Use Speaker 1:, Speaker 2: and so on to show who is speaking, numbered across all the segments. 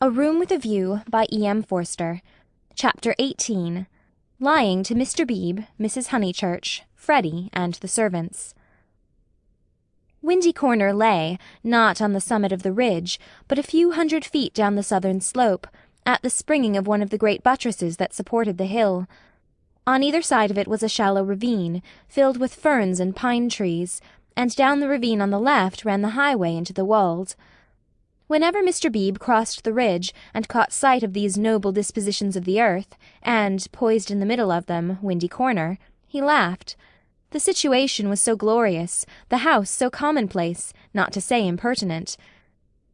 Speaker 1: A Room with a View by E.M. Forster. Chapter 18. Lying to Mr. Beebe, Mrs. Honeychurch, Freddy, and the servants. Windy Corner lay, not on the summit of the ridge, but a few hundred feet down the southern slope, at the springing of one of the great buttresses that supported the hill. On either side of it was a shallow ravine, filled with ferns and pine trees, and down the ravine on the left ran the highway into the wold. Whenever Mr. Beebe crossed the ridge and caught sight of these noble dispositions of the earth, and, poised in the middle of them, Windy Corner, he laughed. The situation was so glorious, the house so commonplace, not to say impertinent.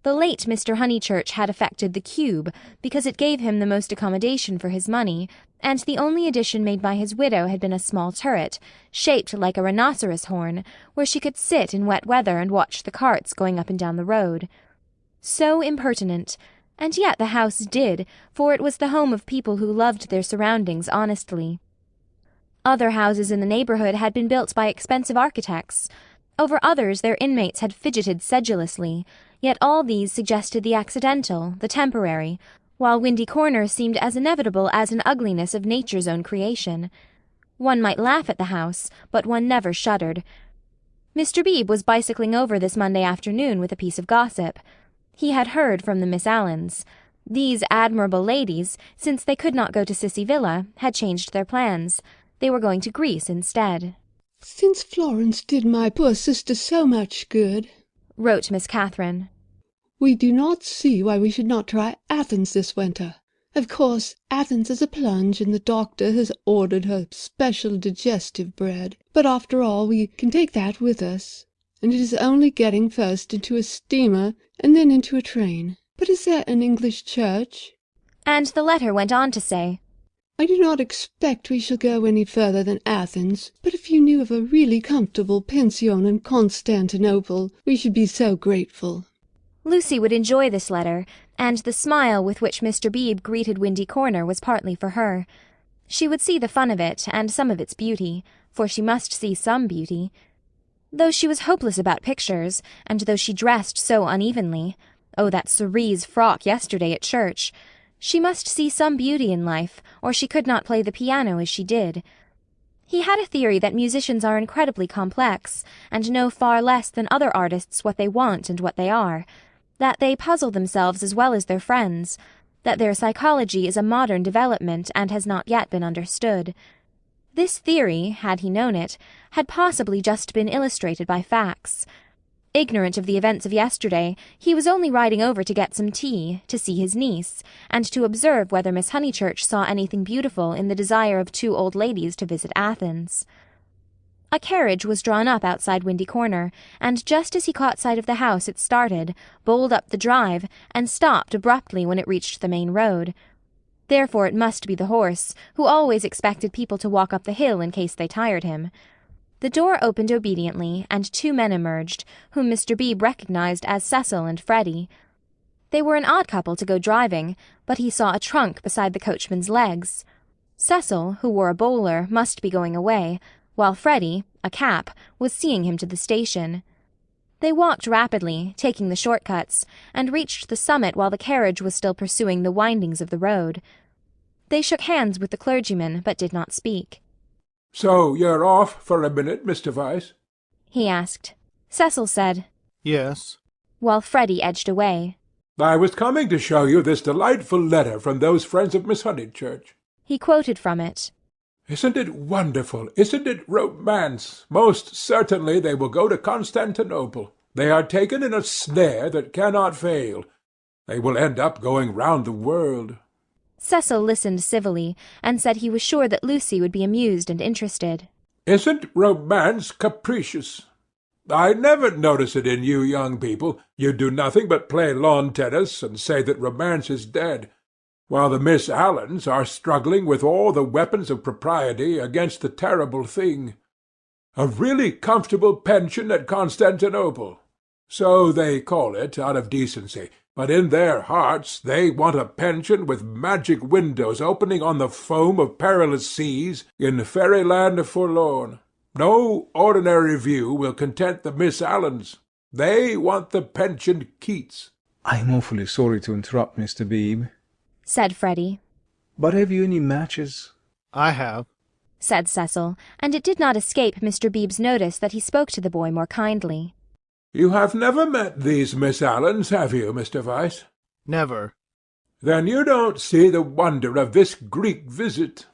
Speaker 1: The late Mr. Honeychurch had affected the cube, because it gave him the most accommodation for his money, and the only addition made by his widow had been a small turret, shaped like a rhinoceros horn, where she could sit in wet weather and watch the carts going up and down the road. So impertinent, and yet the house did, for it was the home of people who loved their surroundings honestly. Other houses in the neighbourhood had been built by expensive architects. Over others their inmates had fidgeted sedulously, yet all these suggested the accidental, the temporary, while Windy Corner seemed as inevitable as an ugliness of nature's own creation. One might laugh at the house, but one never shuddered. Mr. Beebe was bicycling over this Monday afternoon with a piece of gossip. He had heard from the Miss Allens. These admirable ladies, since they could not go to Sissy Villa, had changed their plans. They were going to Greece instead.
Speaker 2: "Since Florence did my poor sister so much good,"
Speaker 1: wrote Miss Catherine,
Speaker 2: "we do not see why we should not try Athens this winter. Of course, Athens is a plunge, and the doctor has ordered her special digestive bread. But after all, we can take that with us, and it is only getting first into a steamer and then into a train. But is there an English church?"
Speaker 1: And the letter went on to say,
Speaker 2: "I do not expect we shall go any further than Athens, but if you knew of a really comfortable pension in Constantinople, we should be so grateful."
Speaker 1: Lucy would enjoy this letter, and the smile with which Mr. Beebe greeted Windy Corner was partly for her. She would see the fun of it, and some of its beauty, for she must see some beauty. Though she was hopeless about pictures, and though she dressed so unevenly, oh, that cerise frock yesterday at church, she must see some beauty in life, or she could not play the piano as she did. He had a theory that musicians are incredibly complex, and know far less than other artists what they want and what they are, that they puzzle themselves as well as their friends, that their psychology is a modern development and has not yet been understood. This theory, had he known it, had possibly just been illustrated by facts. Ignorant of the events of yesterday, he was only riding over to get some tea, to see his niece, and to observe whether Miss Honeychurch saw anything beautiful in the desire of two old ladies to visit Athens. A carriage was drawn up outside Windy Corner, and just as he caught sight of the house it started, bowled up the drive, and stopped abruptly when it reached the main road. Therefore it must be the horse, who always expected people to walk up the hill in case they tired him. The door opened obediently, and two men emerged, whom Mr. Beebe recognized as Cecil and Freddy. They were an odd couple to go driving, but he saw a trunk beside the coachman's legs. Cecil, who wore a bowler, must be going away, while Freddy, a cap, was seeing him to the station. They walked rapidly, taking the short-cuts, and reached the summit while the carriage was still pursuing the windings of the road. They shook hands with the clergyman, but did not speak.
Speaker 3: "So you're off for a minute, Mr. Vyse?"
Speaker 1: he asked. Cecil said,
Speaker 4: "Yes,"
Speaker 1: while Freddy edged away.
Speaker 3: "I was coming to show you this delightful letter from those friends of Miss Honeychurch."
Speaker 1: He quoted from it.
Speaker 3: "Isn't it wonderful? Isn't it romance? Most certainly they will go to Constantinople. They are taken in a snare that cannot fail. They will end up going round the world."
Speaker 1: Cecil listened civilly, and said he was sure that Lucy would be amused and interested.
Speaker 3: "Isn't romance capricious? I never notice it in you young people. You do nothing but play lawn tennis and say that romance is dead, while the Miss Allens are struggling with all the weapons of propriety against the terrible thing. A really comfortable pension at Constantinople. So they call it out of decency, but in their hearts they want a pension with magic windows opening on the foam of perilous seas in fairyland forlorn. No ordinary view will content the Miss Allens. They want the pensioned Keats.
Speaker 4: "I'm awfully sorry to interrupt, Mr. Beebe,"
Speaker 1: said Freddie.
Speaker 4: "but have you any matches?"
Speaker 5: "I have,"
Speaker 1: said Cecil, and it did not escape Mr. Beebe's notice that he spoke to the boy more kindly.
Speaker 3: "You have never met these Miss Allens, have you, Mr. Vyse?"
Speaker 5: "Never."
Speaker 3: "Then you don't see the wonder of this Greek visit.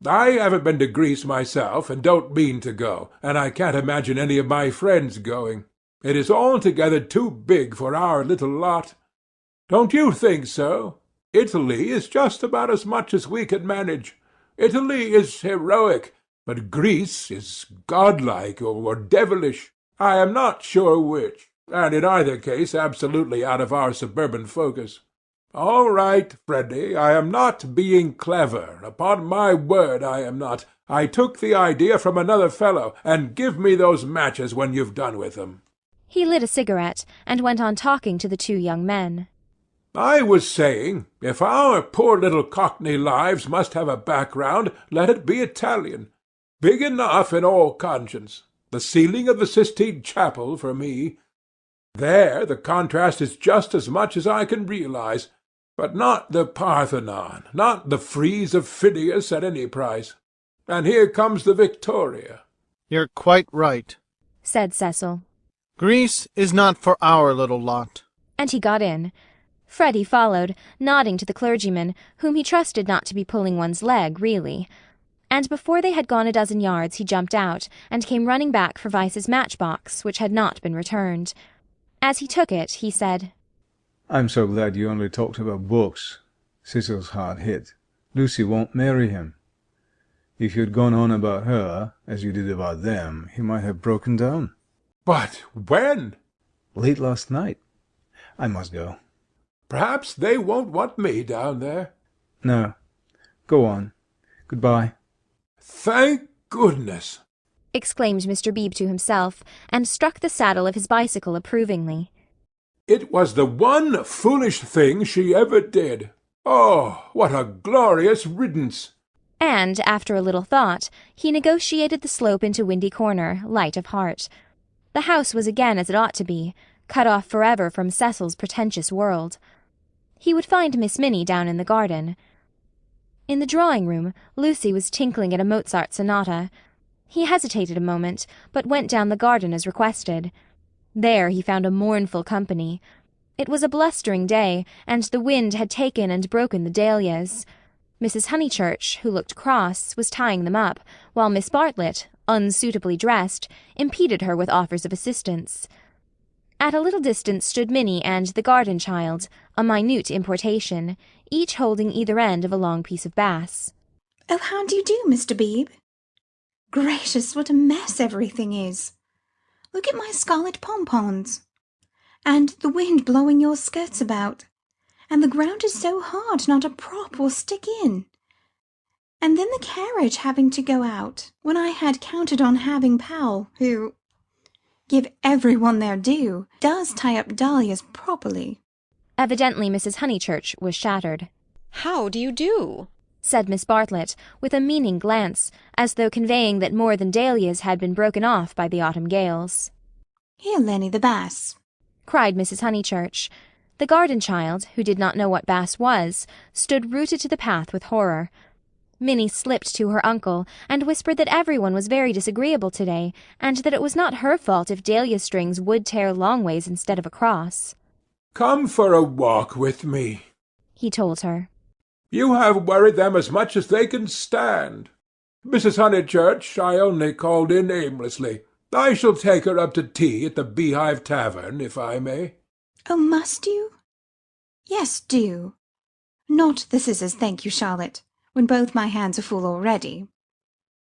Speaker 3: I haven't been to Greece myself, and don't mean to go, and I can't imagine any of my friends going. It is altogether too big for our little lot. Don't you think so? Italy is just about as much as we can manage. Italy is heroic, but Greece is godlike or devilish. I am not sure which, and in either case absolutely out of our suburban focus. All right, Freddie, I am not being clever. Upon my word I am not. I took the idea from another fellow, and give me those matches when you've done with them."
Speaker 1: He lit a cigarette, and went on talking to the two young men.
Speaker 3: "I was saying, if our poor little Cockney lives must have a background, let it be Italian. Big enough in all conscience. The ceiling of the Sistine Chapel for me. There the contrast is just as much as I can realize. But not the Parthenon, not the frieze of Phidias at any price. And here comes the Victoria."
Speaker 5: "You're quite right,"
Speaker 1: said Cecil.
Speaker 5: "Greece is not for our little lot."
Speaker 1: And he got in. Freddie followed, nodding to the clergyman, whom he trusted not to be pulling one's leg, really. And before they had gone a dozen yards he jumped out, and came running back for Vyse's matchbox, which had not been returned. As he took it, he said,
Speaker 4: "I'm so glad you only talked about books. Cecil's hard hit. Lucy won't marry him. If you'd gone on about her, as you did about them, he might have broken down."
Speaker 3: "But when?"
Speaker 4: "Late last night. I must go."
Speaker 3: "Perhaps they won't want me down there."
Speaker 4: "No. Go on. Goodbye."
Speaker 3: "Thank goodness!"
Speaker 1: exclaimed Mr. Beebe to himself, and struck the saddle of his bicycle approvingly.
Speaker 3: "It was the one foolish thing she ever did. Oh, what a glorious riddance!"
Speaker 1: And, after a little thought, he negotiated the slope into Windy Corner, light of heart. The house was again as it ought to be, cut off forever from Cecil's pretentious world. He would find Miss Minnie down in the garden. In the drawing-room, Lucy was tinkling at a Mozart sonata. He hesitated a moment, but went down the garden as requested. There he found a mournful company. It was a blustering day, and the wind had taken and broken the dahlias. Mrs. Honeychurch, who looked cross, was tying them up, while Miss Bartlett, unsuitably dressed, impeded her with offers of assistance. At a little distance stood Minnie and the garden child, a minute importation, each holding either end of a long piece of bass.
Speaker 6: "Oh, how do you do, Mr. Beebe? Gracious, what a mess everything is! Look at my scarlet pompons, and the wind blowing your skirts about, and the ground is so hard not a prop will stick in, and then the carriage having to go out, when I had counted on having Powell, who, give everyone their due, does tie up dahlias properly."
Speaker 1: Evidently Mrs. Honeychurch was shattered.
Speaker 7: "How do you do?"
Speaker 1: said Miss Bartlett, with a meaning glance, as though conveying that more than dahlias had been broken off by the autumn gales.
Speaker 6: "Here, Lenny, the bass,"
Speaker 1: cried Mrs. Honeychurch. The garden child, who did not know what bass was, stood rooted to the path with horror. Minnie slipped to her uncle, and whispered that everyone was very disagreeable today, and that it was not her fault if dahlia strings would tear long ways instead of across.
Speaker 3: "Come for a walk with me,"
Speaker 1: he told her.
Speaker 3: "You have worried them as much as they can stand. Mrs. Honeychurch, I only called in aimlessly. I shall take her up to tea at the Beehive Tavern, if I may."
Speaker 6: "Oh, must you?" "Yes, do. Not the scissors, thank you, Charlotte, when both my hands are full already.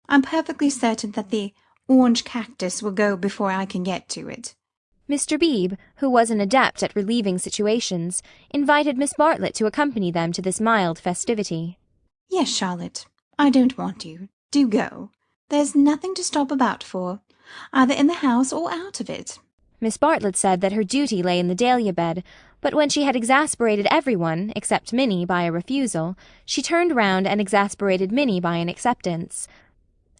Speaker 6: I'm perfectly certain that the orange cactus will go before I can get to it."
Speaker 1: Mr. Beebe, who was an adept at relieving situations, invited Miss Bartlett to accompany them to this mild festivity.
Speaker 6: "Yes, Charlotte, I don't want you. Do go. There's nothing to stop about for, either in the house or out of it."
Speaker 1: Miss Bartlett said that her duty lay in the dahlia bed, but when she had exasperated everyone, except Minnie, by a refusal, she turned round and exasperated Minnie by an acceptance.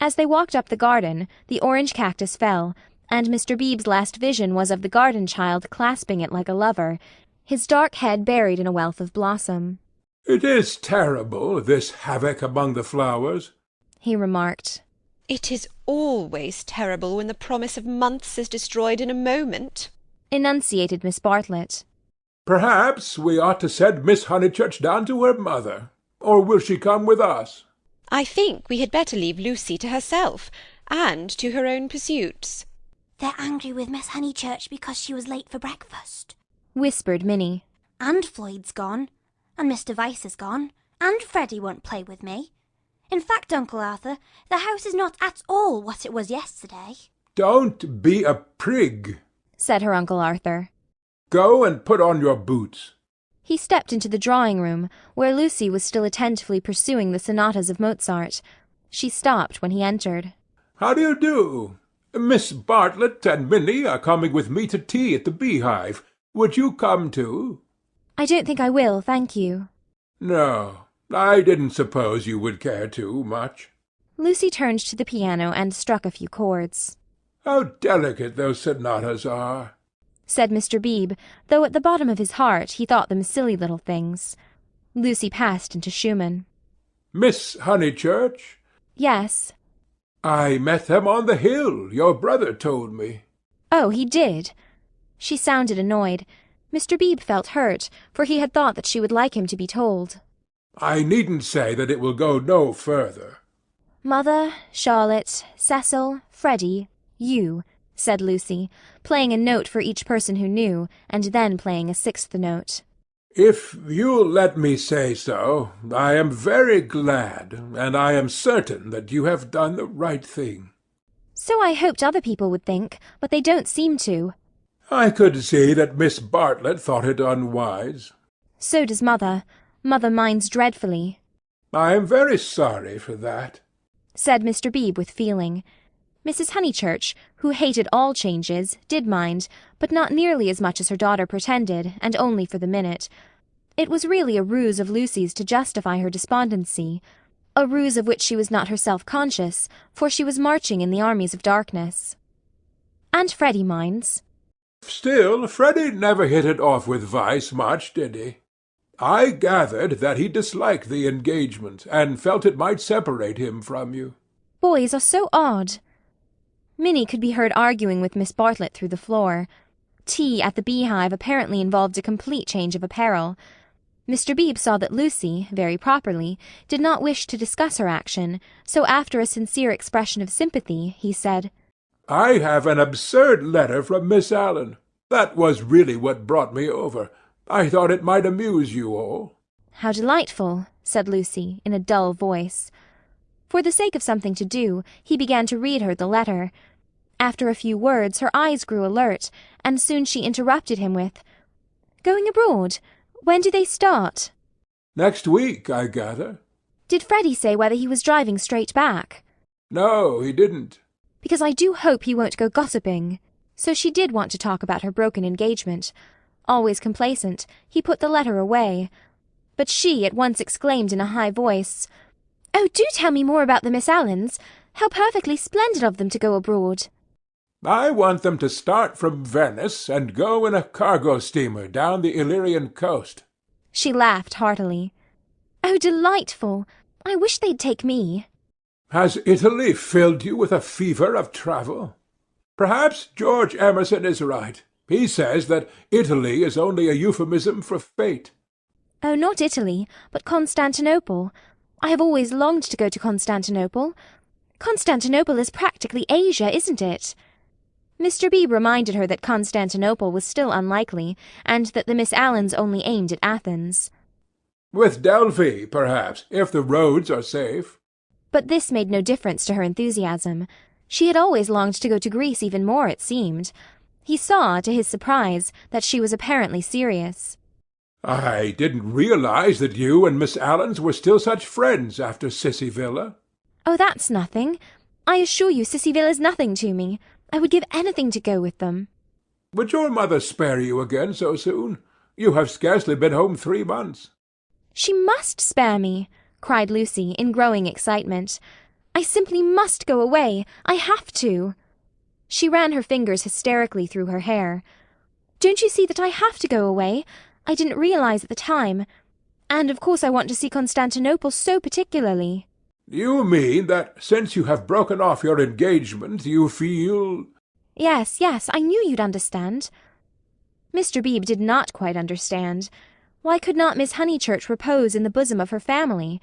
Speaker 1: As they walked up the garden, the orange cactus fell, and Mr. Beebe's last vision was of the garden child clasping it like a lover. his dark head buried in a wealth of blossom.
Speaker 3: "It is terrible, this havoc among the flowers,"
Speaker 1: he remarked.
Speaker 7: It is always terrible when the promise of months is destroyed in a moment,
Speaker 1: enunciated Miss Bartlett.
Speaker 3: "Perhaps we ought to send Miss Honeychurch down to her mother. Or will she come with us?"
Speaker 7: I think we had better leave Lucy to herself, and to her own pursuits.
Speaker 8: "They're angry with Miss Honeychurch because she was late for breakfast,"
Speaker 1: whispered Minnie.
Speaker 8: "And Floyd's gone, and Mr. Vyse is gone, and Freddie won't play with me. In fact, Uncle Arthur, the house is not at all what it was yesterday."
Speaker 3: "Don't be a prig,"
Speaker 1: said her Uncle Arthur.
Speaker 3: "Go and put on your boots."
Speaker 1: He stepped into the drawing-room, where Lucy was still attentively pursuing the sonatas of Mozart. She stopped when he entered.
Speaker 3: "How do you do? Miss Bartlett and Minnie are coming with me to tea at the Beehive. Would you come too?"
Speaker 1: "I don't think I will, thank you."
Speaker 3: "No, I didn't suppose you would care to much."
Speaker 1: Lucy turned to the piano and struck a few chords.
Speaker 3: "How delicate those sonatas are,"
Speaker 1: said Mr. Beebe, though at the bottom of his heart he thought them silly little things. Lucy passed into Schumann.
Speaker 3: "Miss Honeychurch?"
Speaker 1: "Yes."
Speaker 3: "I met them on the hill, your brother told me."
Speaker 1: "Oh, he did?" She sounded annoyed. Mr. Beebe felt hurt, for he had thought that she would like him to be told.
Speaker 3: "I needn't say that it will go no further."
Speaker 1: "Mother, Charlotte, Cecil, Freddie, you," said Lucy, playing a note for each person who knew, and then playing a sixth note.
Speaker 3: "If you'll let me say so, I am very glad, and I am certain that you have done the right thing."
Speaker 1: "So I hoped other people would think, but they don't seem to."
Speaker 3: "I could see that Miss Bartlett thought it unwise."
Speaker 1: "So does Mother. Mother minds dreadfully."
Speaker 3: "I am very sorry for that,"
Speaker 1: said Mr. Beebe with feeling. Mrs. Honeychurch, who hated all changes, did mind, but not nearly as much as her daughter pretended, and only for the minute. It was really a ruse of Lucy's to justify her despondency, a ruse of which she was not herself conscious, for she was marching in the armies of darkness. "And Freddie minds."
Speaker 3: "Still, Freddie never hit it off with Vyse much, did he? I gathered that he disliked the engagement, and felt it might separate him from you."
Speaker 1: "Boys are so odd." Minnie could be heard arguing with Miss Bartlett through the floor. Tea at the Beehive apparently involved a complete change of apparel. Mr. Beebe saw that Lucy, very properly, did not wish to discuss her action, so after a sincere expression of sympathy, he said,
Speaker 3: "I have an absurd letter from Miss Allen. That was really what brought me over. I thought it might amuse you all."
Speaker 1: "How delightful," said Lucy, in a dull voice. For the sake of something to do, he began to read her the letter. After a few words, her eyes grew alert, and soon she interrupted him with, "Going abroad? When do they start?"
Speaker 3: "Next week, I gather."
Speaker 1: "Did Freddie say whether he was driving straight back?"
Speaker 3: "No, he didn't."
Speaker 1: "Because I do hope he won't go gossiping." So she did want to talk about her broken engagement. Always complacent, he put the letter away. But she at once exclaimed in a high voice, "Oh, do tell me more about the Miss Allens. How perfectly splendid of them to go abroad."
Speaker 3: "I want them to start from Venice and go in a cargo steamer down the Illyrian coast."
Speaker 1: She laughed heartily. "Oh, delightful! I wish they'd take me."
Speaker 3: "Has Italy filled you with a fever of travel? Perhaps George Emerson is right. He says that Italy is only a euphemism for fate."
Speaker 1: "Oh, not Italy, but Constantinople. I have always longed to go to Constantinople. Constantinople is practically Asia, isn't it?" Mr. Beebe reminded her that Constantinople was still unlikely, and that the Miss Allens only aimed at Athens.
Speaker 3: "With Delphi, perhaps, if the roads are safe."
Speaker 1: But this made no difference to her enthusiasm. She had always longed to go to Greece even more, it seemed. He saw, to his surprise, that she was apparently serious.
Speaker 3: "I didn't realize that you and Miss Allens were still such friends after Cissy Villa."
Speaker 1: "Oh, that's nothing. I assure you Cissy Villa's nothing to me. I would give anything to go with them."
Speaker 3: "Would your mother spare you again so soon? You have scarcely been home 3 months."
Speaker 1: "She must spare me," cried Lucy, in growing excitement. "I simply must go away. I have to." She ran her fingers hysterically through her hair. "Don't you see that I have to go away? I didn't realize at the time. And of course I want to see Constantinople so particularly."
Speaker 3: "You mean that since you have broken off your engagement you feel—"
Speaker 1: Yes, I knew you'd understand." Mr. Beebe did not quite understand. Why could not Miss Honeychurch repose in the bosom of her family?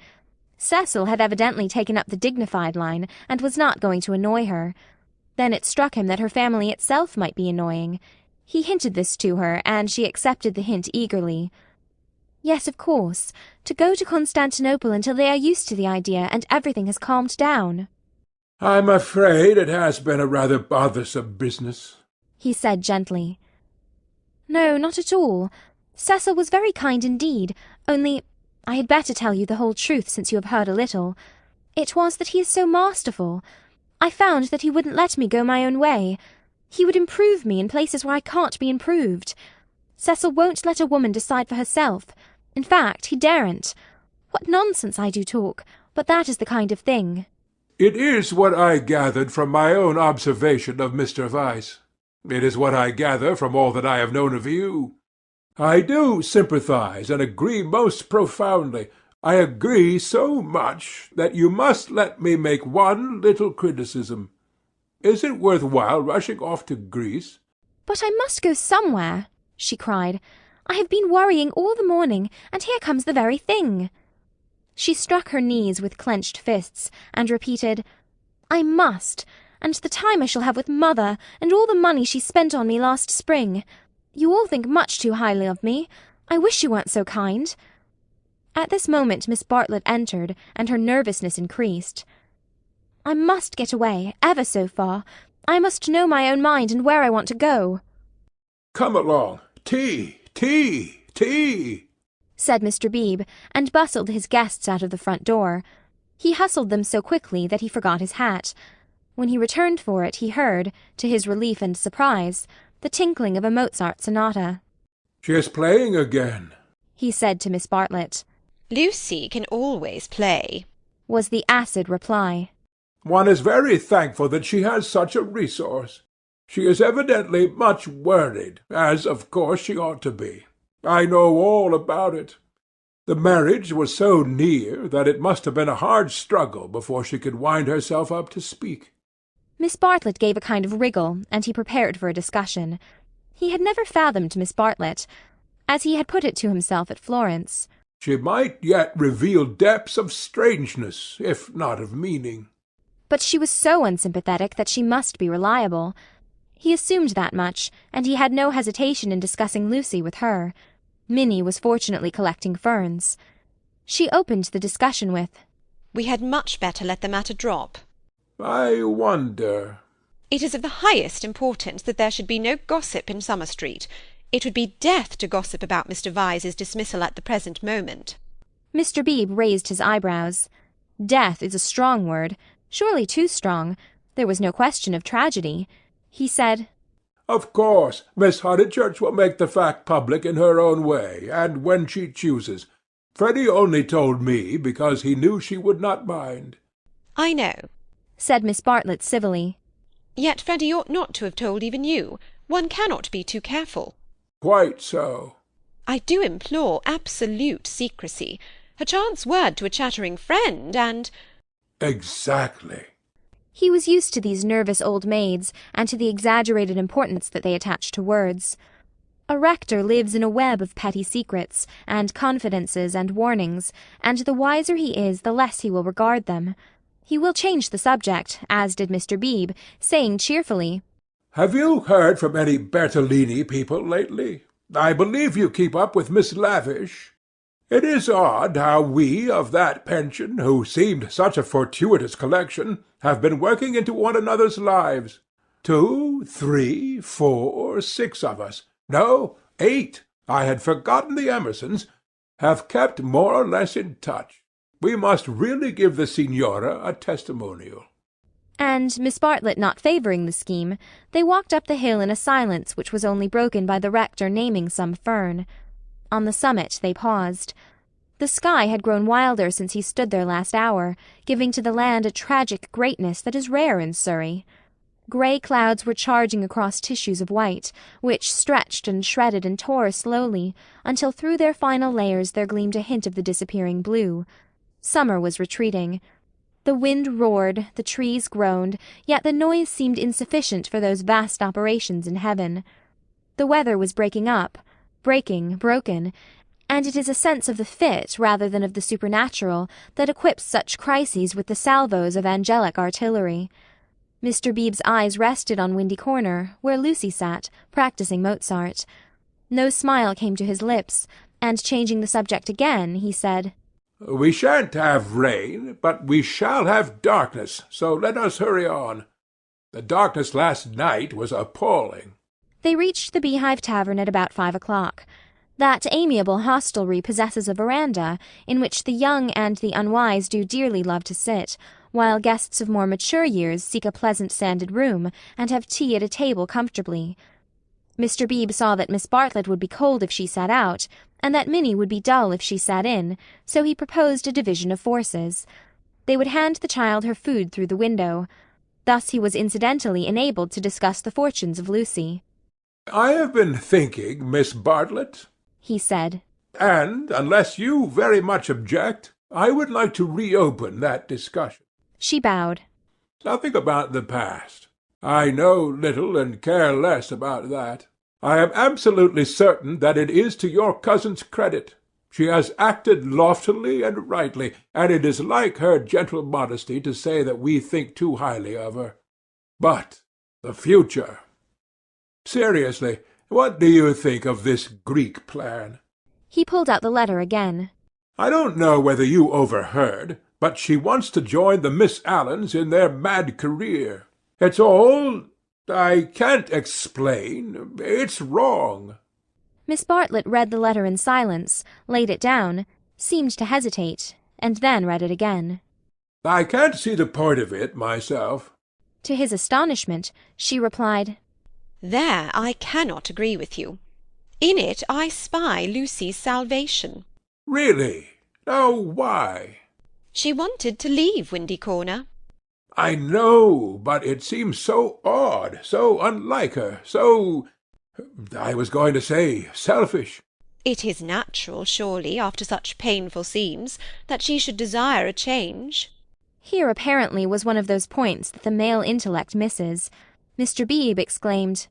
Speaker 1: Cecil had evidently taken up the dignified line, and was not going to annoy her. Then it struck him that her family itself might be annoying. He hinted this to her, and she accepted the hint eagerly. Yes, of course, to go to Constantinople until they are used to the idea and everything has calmed down.
Speaker 3: "I'm afraid it has been a rather bothersome business,"
Speaker 1: he said gently. "No, not at all. Cecil was very kind indeed, only I had better tell you the whole truth since you have heard a little. It was that he is so masterful. I found that he wouldn't let me go my own way. He would improve me in places where I can't be improved. Cecil won't let a woman decide for herself. In fact, he daren't. What nonsense I do talk, but that is the kind of thing."
Speaker 3: "It is what I gathered from my own observation of Mr. Vyse. It is what I gather from all that I have known of you. I do sympathize and agree most profoundly. I agree so much that you must let me make one little criticism. Is it worth while rushing off to Greece?"
Speaker 1: "But I must go somewhere," she cried. "I have been worrying all the morning, and here comes the very thing." She struck her knees with clenched fists, and repeated, "I must, and the time I shall have with mother, and all the money she spent on me last spring. You all think much too highly of me. I wish you weren't so kind." At this moment Miss Bartlett entered, and her nervousness increased. "I must get away, ever so far. I must know my own mind and where I want to go."
Speaker 3: "Come along. Tea,
Speaker 1: said Mr. Beebe, and bustled his guests out of the front door. He hustled them so quickly that he forgot his hat. When he returned for it, he heard, to his relief and surprise, the tinkling of a Mozart sonata.
Speaker 3: "She is playing again,"
Speaker 1: he said to Miss Bartlett.
Speaker 7: "Lucy can always play,"
Speaker 1: was the acid reply.
Speaker 3: "One is very thankful that she has such a resource. She is evidently much worried, as of course she ought to be. I know all about it. The marriage was so near that it must have been a hard struggle before she could wind herself up to speak."
Speaker 1: Miss Bartlett gave a kind of wriggle, and he prepared for a discussion. He had never fathomed Miss Bartlett, as he had put it to himself at Florence.
Speaker 3: "She might yet reveal depths of strangeness, if not of meaning."
Speaker 1: But she was so unsympathetic that she must be reliable. He assumed that much, and he had no hesitation in discussing Lucy with her. Minnie was fortunately collecting ferns. She opened the discussion with,
Speaker 7: "We had much better let the matter drop."
Speaker 3: "I wonder—"
Speaker 7: "It is of the highest importance that there should be no gossip in Summer Street. It would be death to gossip about Mr. Vyse's dismissal at the present moment."
Speaker 1: Mr. Beebe raised his eyebrows. Death is a strong word, surely too strong. There was no question of tragedy. He said,
Speaker 3: "Of course, Miss Honeychurch will make the fact public in her own way, and when she chooses. Freddie only told me because he knew she would not mind."
Speaker 7: "I know,"
Speaker 1: said Miss Bartlett civilly.
Speaker 7: "Yet Freddie ought not to have told even you. One cannot be too careful."
Speaker 3: "Quite so."
Speaker 7: "I do implore absolute secrecy. A chance word to a chattering friend, and—"
Speaker 3: "Exactly."
Speaker 1: He was used to these nervous old maids, and to the exaggerated importance that they attach to words. A rector lives in a web of petty secrets, and confidences and warnings, and the wiser he is, the less he will regard them. He will change the subject, as did Mr. Beebe, saying cheerfully,
Speaker 3: "Have you heard from any Bertolini people lately? I believe you keep up with Miss Lavish. It is odd how we of that pension, who seemed such a fortuitous collection, have been working into one another's lives. 2, 3, 4, 6 of us, no, 8, I had forgotten the Emersons, have kept more or less in touch. We must really give the Signora a testimonial."
Speaker 1: And, Miss Bartlett not favouring the scheme, they walked up the hill in a silence which was only broken by the rector naming some fern. On the summit they paused. The sky had grown wilder since he stood there last hour, giving to the land a tragic greatness that is rare in Surrey. Grey clouds were charging across tissues of white, which stretched and shredded and tore slowly, until through their final layers there gleamed a hint of the disappearing blue. Summer was retreating. The wind roared, the trees groaned, yet the noise seemed insufficient for those vast operations in heaven. The weather was breaking up, broken, and it is a sense of the fit rather than of the supernatural that equips such crises with the salvos of angelic artillery. Mr. Beebe's eyes rested on Windy Corner, where Lucy sat, practising Mozart. No smile came to his lips, and changing the subject again, he said,
Speaker 3: "We shan't have rain, but we shall have darkness, so let us hurry on. The darkness last night was appalling."
Speaker 1: They reached the Beehive Tavern at about 5 o'clock. That amiable hostelry possesses a veranda, in which the young and the unwise do dearly love to sit, while guests of more mature years seek a pleasant sanded room, and have tea at a table comfortably. Mr. Beebe saw that Miss Bartlett would be cold if she sat out, and that Minnie would be dull if she sat in, so he proposed a division of forces. They would hand the child her food through the window. Thus he was incidentally enabled to discuss the fortunes of Lucy.
Speaker 3: "I have been thinking, Miss Bartlett,"
Speaker 1: he said,
Speaker 3: "and, unless you very much object, I would like to reopen that discussion."
Speaker 1: She bowed.
Speaker 3: "Nothing about the past. I know little and care less about that. I am absolutely certain that it is to your cousin's credit. She has acted loftily and rightly, and it is like her gentle modesty to say that we think too highly of her. But the future. Seriously, what do you think of this Greek plan?"
Speaker 1: He pulled out the letter again.
Speaker 3: "I don't know whether you overheard, but she wants to join the Miss Allens in their mad career. It's all— I can't explain. It's wrong."
Speaker 1: Miss Bartlett read the letter in silence, laid it down, seemed to hesitate, and then read it again.
Speaker 3: "I can't see the point of it myself."
Speaker 1: To his astonishment, she replied,
Speaker 7: "There I cannot agree with you. In it I spy Lucy's salvation."
Speaker 3: "Really? Oh, why?"
Speaker 7: "She wanted to leave Windy Corner."
Speaker 3: "I know, but it seems so odd, so unlike her, so— I was going to say selfish."
Speaker 7: "It is natural, surely, after such painful scenes, that she should desire a change."
Speaker 1: Here apparently was one of those points that the male intellect misses. Mr. Beebe exclaimed,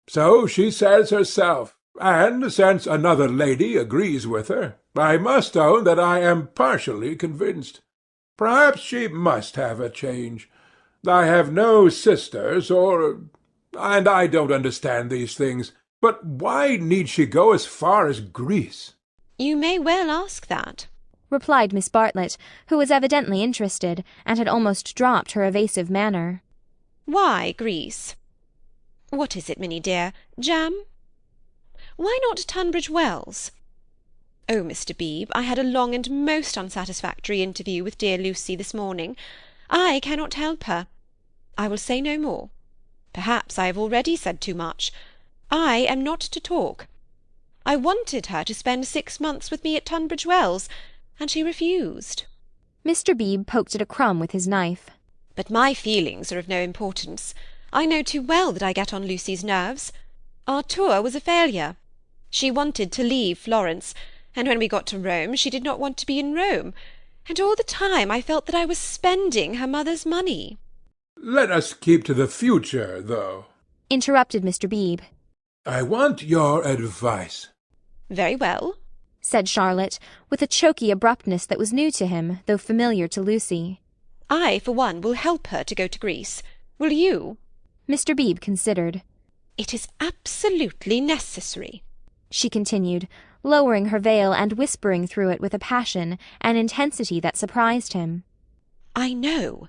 Speaker 3: "So she says herself, and since another lady agrees with her, I must own that I am partially convinced. Perhaps she must have a change. I have no sisters, and I don't understand these things. But why need she go as far as Greece?"
Speaker 7: "You may well ask that,"
Speaker 1: replied Miss Bartlett, who was evidently interested, and had almost dropped her evasive manner.
Speaker 7: "Why Greece? What is it, Minnie dear? Jam? Why not Tunbridge Wells? Oh, Mr. Beebe, I had a long and most unsatisfactory interview with dear Lucy this morning. I cannot help her. I will say no more. Perhaps I have already said too much. I am not to talk. I wanted her to spend 6 months with me at Tunbridge Wells, and she refused."
Speaker 1: Mr. Beebe poked at a crumb with his knife.
Speaker 7: "But my feelings are of no importance. I know too well that I get on Lucy's nerves. Our tour was a failure. She wanted to leave Florence, and when we got to Rome she did not want to be in Rome, and all the time I felt that I was spending her mother's money."
Speaker 3: "Let us keep to the future, though,"
Speaker 1: interrupted Mr. Beebe.
Speaker 3: "I want your advice."
Speaker 7: "Very well,"
Speaker 1: said Charlotte, with a choky abruptness that was new to him, though familiar to Lucy.
Speaker 7: "I, for one, will help her to go to Greece. Will you?"
Speaker 1: Mr. Beebe considered.
Speaker 7: "It is absolutely necessary,"
Speaker 1: she continued, lowering her veil and whispering through it with a passion, an intensity that surprised him.
Speaker 7: I know.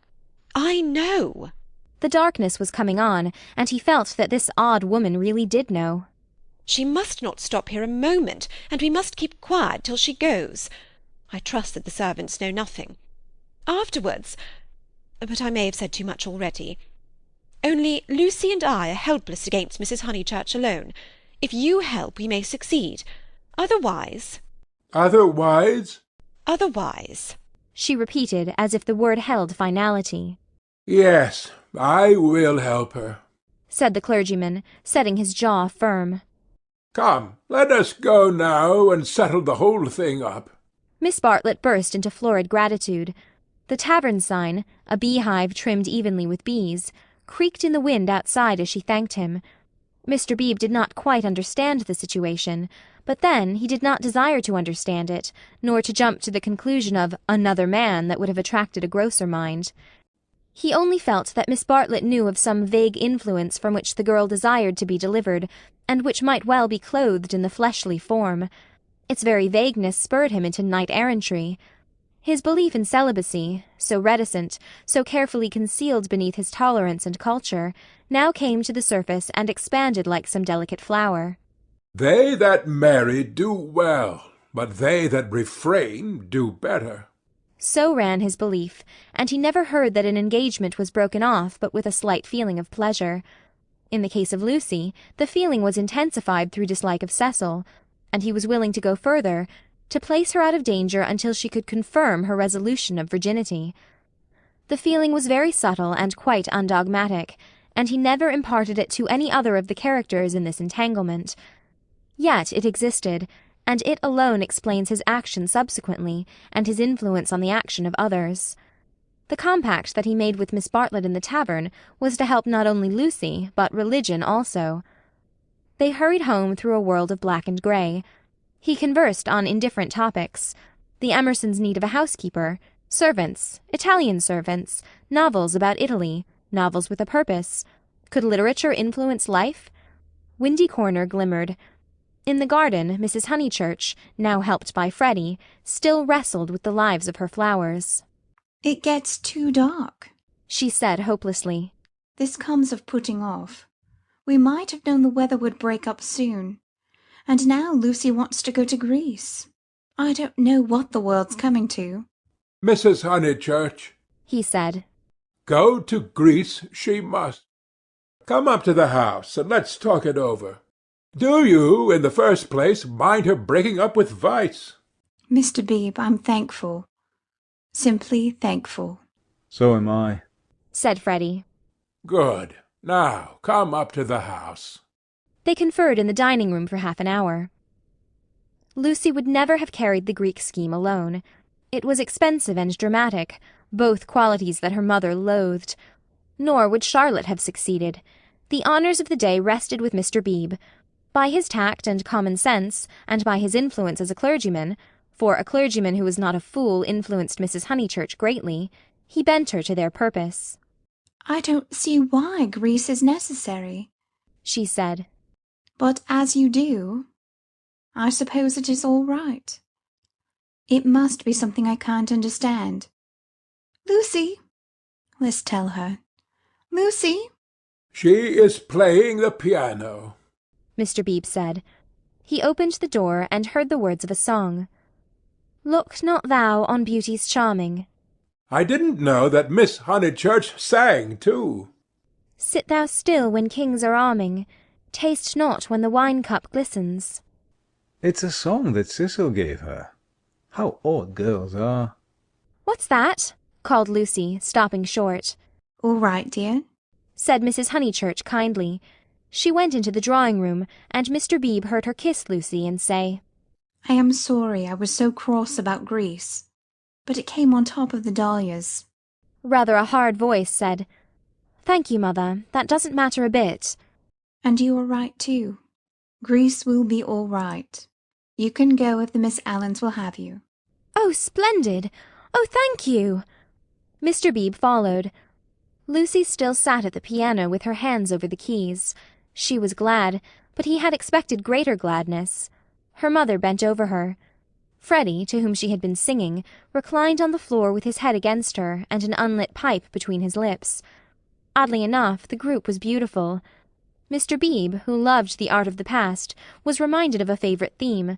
Speaker 1: The darkness was coming on, and he felt that this odd woman really did know.
Speaker 7: "She must not stop here a moment, and we must keep quiet till she goes. I trust that the servants know nothing. Afterwards—but I may have said too much already. Only Lucy and I are helpless against Mrs. Honeychurch alone. If you help, we may succeed. Otherwise—"
Speaker 3: "Otherwise?"
Speaker 7: "Otherwise,"
Speaker 1: she repeated, as if the word held finality.
Speaker 3: "Yes, I will help her,"
Speaker 1: said the clergyman, setting his jaw firm.
Speaker 3: "Come, let us go now and settle the whole thing up."
Speaker 1: Miss Bartlett burst into florid gratitude. The tavern sign, a beehive trimmed evenly with bees, creaked in the wind outside as she thanked him. Mr. Beebe did not quite understand the situation, but then he did not desire to understand it, nor to jump to the conclusion of another man that would have attracted a grosser mind. He only felt that Miss Bartlett knew of some vague influence from which the girl desired to be delivered, and which might well be clothed in the fleshly form. Its very vagueness spurred him into knight-errantry. His belief in celibacy, so reticent, so carefully concealed beneath his tolerance and culture, now came to the surface and expanded like some delicate flower.
Speaker 3: "They that marry do well, but they that refrain do better."
Speaker 1: So ran his belief, and he never heard that an engagement was broken off but with a slight feeling of pleasure. In the case of Lucy, the feeling was intensified through dislike of Cecil, and he was willing to go further, to place her out of danger until she could confirm her resolution of virginity. The feeling was very subtle and quite undogmatic, and he never imparted it to any other of the characters in this entanglement. Yet it existed, and it alone explains his action subsequently, and his influence on the action of others. The compact that he made with Miss Bartlett in the tavern was to help not only Lucy, but religion also. They hurried home through a world of black and grey. He conversed on indifferent topics: the Emersons' need of a housekeeper, servants, Italian servants, novels about Italy, novels with a purpose. Could literature influence life? Windy Corner glimmered. In the garden, Mrs. Honeychurch, now helped by Freddy, still wrestled with the lives of her flowers.
Speaker 6: "It gets too dark,"
Speaker 1: she said hopelessly.
Speaker 6: "This comes of putting off. We might have known the weather would break up soon. And now Lucy wants to go to Greece. I don't know what the world's coming to."
Speaker 3: "Mrs. Honeychurch,"
Speaker 1: he said,
Speaker 3: "go to Greece she must. Come up to the house, and let's talk it over. Do you, in the first place, mind her breaking up with Vyse?"
Speaker 6: "Mr. Beebe, I'm thankful. Simply thankful."
Speaker 4: So am I,
Speaker 1: said Freddy.
Speaker 3: "Good. Now come up to the house."
Speaker 1: They conferred in the dining-room for half an hour. Lucy would never have carried the Greek scheme alone. It was expensive and dramatic, both qualities that her mother loathed. Nor would Charlotte have succeeded. The honours of the day rested with Mr. Beebe. By his tact and common sense, and by his influence as a clergyman, for a clergyman who was not a fool influenced Mrs. Honeychurch greatly, he bent her to their purpose.
Speaker 6: "I don't see why Greece is necessary,"
Speaker 1: she said.
Speaker 6: "But as you do, I suppose it is all right. It must be something I can't understand. Lucy, let's tell her. Lucy!"
Speaker 3: "She is playing the piano,"
Speaker 1: Mr. Beebe said. He opened the door and heard the words of a song. "Look not thou on beauty's charming."
Speaker 3: "I didn't know that Miss Honeychurch sang too."
Speaker 1: "Sit thou still when kings are arming. Taste not when the wine-cup glistens."
Speaker 4: It's a song that Cecil gave her. How odd girls are.
Speaker 1: "What's that?" called Lucy, stopping short.
Speaker 6: "All right, dear,"
Speaker 1: said Mrs. Honeychurch kindly. She went into the drawing-room, and Mr. Beebe heard her kiss Lucy and say,
Speaker 6: "I am sorry I was so cross about Greece, but it came on top of the dahlias."
Speaker 1: Rather a hard voice said, "Thank you, Mother. That doesn't matter a bit."
Speaker 6: "And you are right, too. Greece will be all right. You can go if the Miss Allens will have you."
Speaker 1: "Oh, splendid! Oh, thank you!" Mr. Beebe followed. Lucy still sat at the piano with her hands over the keys. She was glad, but he had expected greater gladness. Her mother bent over her. Freddy, to whom she had been singing, reclined on the floor with his head against her and an unlit pipe between his lips. Oddly enough, the group was beautiful. Mr. Beebe, who loved the art of the past, was reminded of a favourite theme,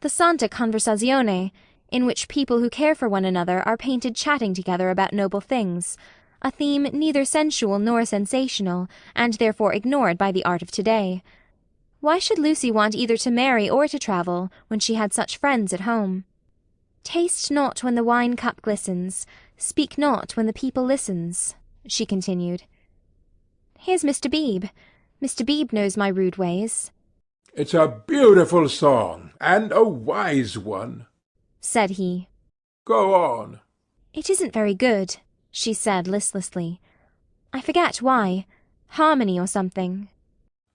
Speaker 1: the Santa Conversazione, in which people who care for one another are painted chatting together about noble things, a theme neither sensual nor sensational, and therefore ignored by the art of today. Why should Lucy want either to marry or to travel, when she had such friends at home? "Taste not when the wine-cup glistens, speak not when the people listens," she continued. Here's Mr. Beebe. Mr. Beebe knows my rude ways."
Speaker 3: "It's a beautiful song, and a wise one,"
Speaker 1: said he.
Speaker 3: "Go on."
Speaker 1: "It isn't very good," she said listlessly. "I forget why. Harmony or something."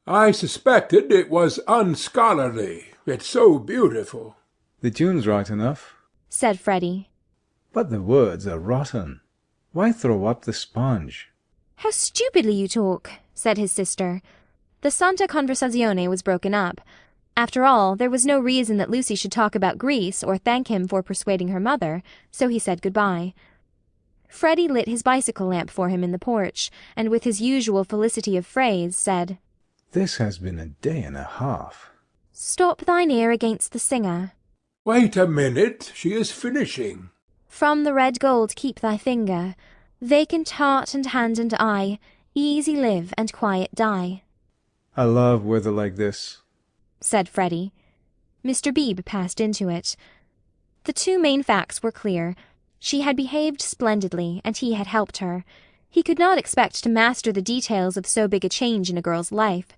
Speaker 3: "I suspected it was unscholarly. It's so beautiful."
Speaker 4: The tune's right enough,
Speaker 1: said Freddy.
Speaker 4: but the words are rotten. Why throw up the sponge?
Speaker 1: "How stupidly you talk," said his sister. The Santa Conversazione was broken up. After all, there was no reason that Lucy should talk about Greece or thank him for persuading her mother, so he said good-bye. Freddy lit his bicycle lamp for him in the porch, and with his usual felicity of phrase said,
Speaker 4: This has been a day and a half.
Speaker 1: "Stop thine ear against the singer.
Speaker 3: "Wait a minute, she is finishing."
Speaker 1: From the red gold keep thy finger. Vacant heart and hand and eye, easy live and quiet die,"
Speaker 4: I love weather like this,
Speaker 1: said Freddy. Mr. Beebe passed into it. The two main facts were clear. She had behaved splendidly, and he had helped her. He could not expect to master the details of so big a change in a girl's life.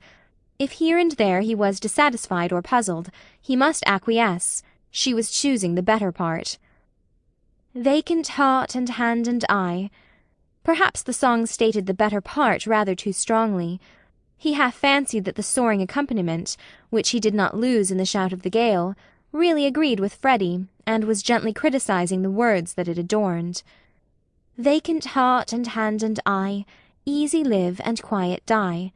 Speaker 1: If here and there he was dissatisfied or puzzled, he must acquiesce. She was choosing the better part. Vacant heart and hand and eye. Perhaps the song stated the better part rather too strongly. He half fancied that the soaring accompaniment, which he did not lose in the shout of the gale, really agreed with Freddy, and was gently criticizing the words that it adorned. Vacant heart and hand and eye, easy live and quiet die.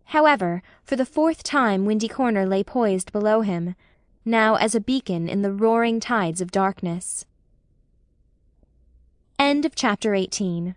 Speaker 1: However, for the fourth time Windy Corner lay poised below him, now as a beacon in the roaring tides of darkness. End of chapter 18.